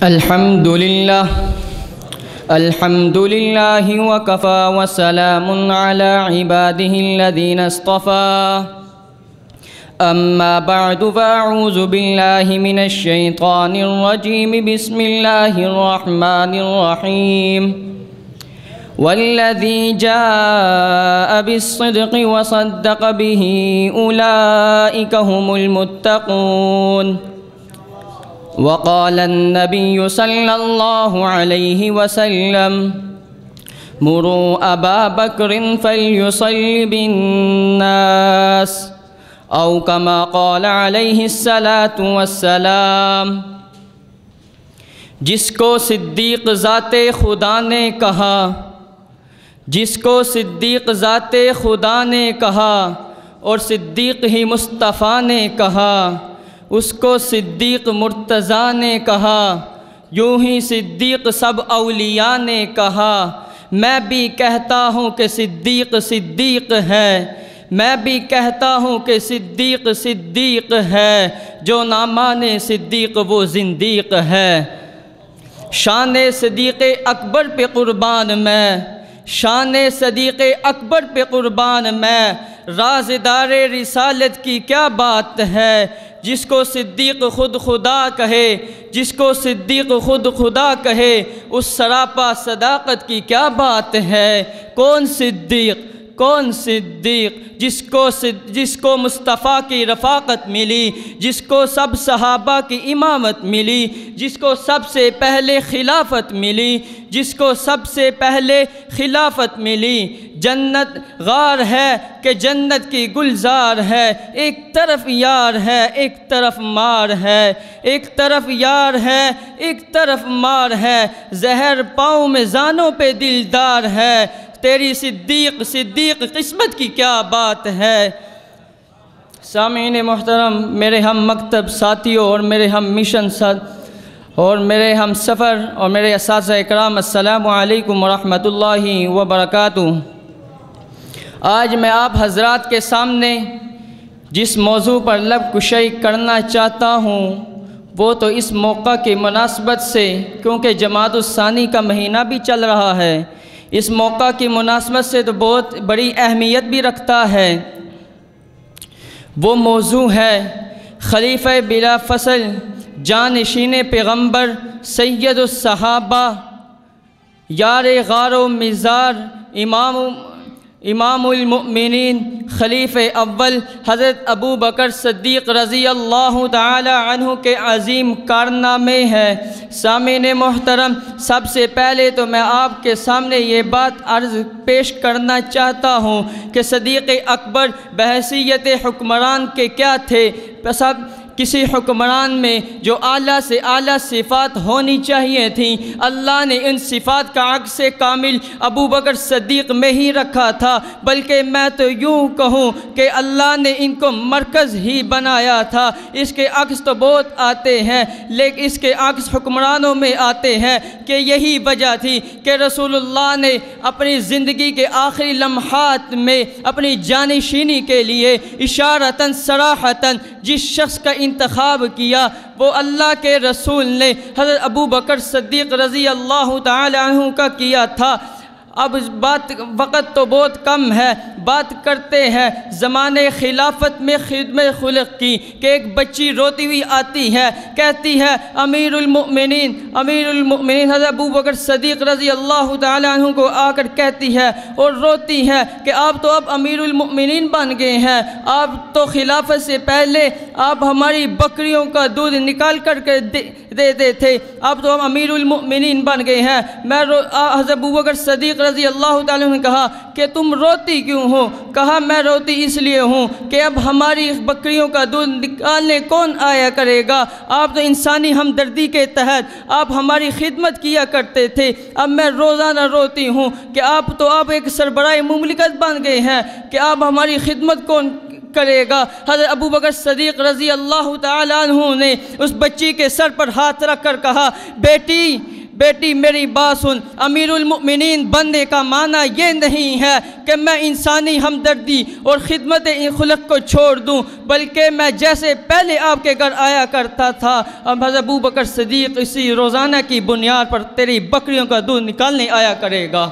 الحمد لله وكفى وسلام على عباده الذين اصطفى أما بعد فأعوذ بالله من الشيطان الرجيم بسم الله الرحمن الرحيم والذي جاء بالصدق وصدق به أولئك هم المتقون وقال النبي صلى الله عليه وسلم مروا أبا بكر فليصلي بالناس أو كما قال عليه الصلاة والسلام۔ جس کو صدیق ذات خدا نے کہا، جس کو صدیق ذات خدا نے کہا اور صدیق ہی مصطفیٰ نے کہا، اس کو صدیق مرتضیٰ نے کہا، یوں ہی صدیق سب اولیاء نے کہا۔ میں بھی کہتا ہوں کہ صدیق صدیق ہے، میں بھی کہتا ہوں کہ صدیق صدیق ہے، جو نہ مانے صدیق وہ زندیق ہے۔ شان صدیق اکبر پہ قربان میں، شان صدیق اکبر پہ قربان میں، رازدار رسالت کی کیا بات ہے۔ جس کو صدیق خود خدا کہے، جس کو صدیق خود خدا کہے، اس سراپا صداقت کی کیا بات ہے۔ کون صدیق، کون صدیق جس کو مصطفیٰ کی رفاقت ملی، جس کو سب صحابہ کی امامت ملی، جس کو سب سے پہلے خلافت ملی، جس کو سب سے پہلے خلافت ملی۔ جنت غار ہے کہ جنت کی گلزار ہے، ایک طرف یار ہے ایک طرف مار ہے، ایک طرف یار ہے ایک طرف مار ہے، زہر پاؤں میں زانوں پہ دلدار ہے۔ تیری صدیق صدیق قسمت کی کیا بات ہے۔ سامعین محترم، میرے ہم مکتب ساتھیوں اور میرے ہم مشن ساتھ اور میرے ہم سفر اور میرے اساتذہ اکرام، السلام علیکم ورحمۃ اللہ وبرکاتہ۔ آج میں آپ حضرات کے سامنے جس موضوع پر لب کشائی کرنا چاہتا ہوں وہ تو اس موقع کی مناسبت سے، کیونکہ جمادی الثانی کا مہینہ بھی چل رہا ہے، اس موقع کی مناسبت سے تو بہت بڑی اہمیت بھی رکھتا ہے۔ وہ موضوع ہے خلیفہ بلا فصل، جانشین پیغمبر، سید الصحابہ، یار غار و مزار، امام المؤمنین، خلیفہ اول حضرت ابو بکر صدیق رضی اللہ تعالی عنہ کے عظیم کارنامے ہیں۔ سامعین محترم، سب سے پہلے تو میں آپ کے سامنے یہ بات عرض پیش کرنا چاہتا ہوں کہ صدیق اکبر بحیثیت حکمران کے کیا تھے۔ کسی حکمران میں جو اعلیٰ سے اعلیٰ صفات ہونی چاہیے تھیں، اللہ نے ان صفات کا عکس کامل ابو بکر صدیق میں ہی رکھا تھا، بلکہ میں تو یوں کہوں کہ اللہ نے ان کو مرکز ہی بنایا تھا۔ اس کے عکس تو بہت آتے ہیں، لیکن اس کے عکس حکمرانوں میں آتے ہیں کہ یہی وجہ تھی کہ رسول اللہ نے اپنی زندگی کے آخری لمحات میں اپنی جانشینی کے لیے اشارتاً صراحتاً جس شخص کا انتخاب کیا وہ اللہ کے رسول نے حضرت ابو بکر صدیق رضی اللہ تعالی عنہ کا کیا تھا۔ اب وقت تو بہت کم ہے، بات کرتے ہیں زمانے خلافت میں خدمت خلق کی کہ ایک بچی روتی ہوئی آتی ہے، کہتی ہے امیر المؤمنین حضرت ابو بکر صدیق رضی اللہ تعالی عنہ کو آ کر کہتی ہے اور روتی ہے کہ آپ تو اب امیر المؤمنین بن گئے ہیں، آپ تو خلافت سے پہلے آپ ہماری بکریوں کا دودھ نکال کر دیتے تھے، اب تو ہم امیر المؤمنین بن گئے ہیں۔ حضرت ابو بکر صدیق رضی اللہ تعالیٰ نے کہا کہ تم روتی کیوں ہو؟ کہا میں روتی اس لیے ہوں کہ اب ہماری بکریوں کا دودھ نکالنے کون آیا کرے گا؟ آپ تو انسانی ہمدردی کے تحت آپ ہماری خدمت کیا کرتے تھے، اب میں روزانہ روتی ہوں کہ آپ ایک سربراہ مملکت بن گئے ہیں کہ آپ ہماری خدمت کون کرے گا؟ حضرت ابو بکر صدیق رضی اللہ تعالیٰ عنہ نے اس بچی کے سر پر ہاتھ رکھ کر کہا بیٹی میری بات سن، امیر المؤمنین بننے کا معنی یہ نہیں ہے کہ میں انسانی ہمدردی اور خدمت خلق کو چھوڑ دوں، بلکہ میں جیسے پہلے آپ کے گھر آیا کرتا تھا، اب حضرت ابوبکر صدیق اسی روزانہ کی بنیاد پر تیری بکریوں کا دودھ نکالنے آیا کرے گا۔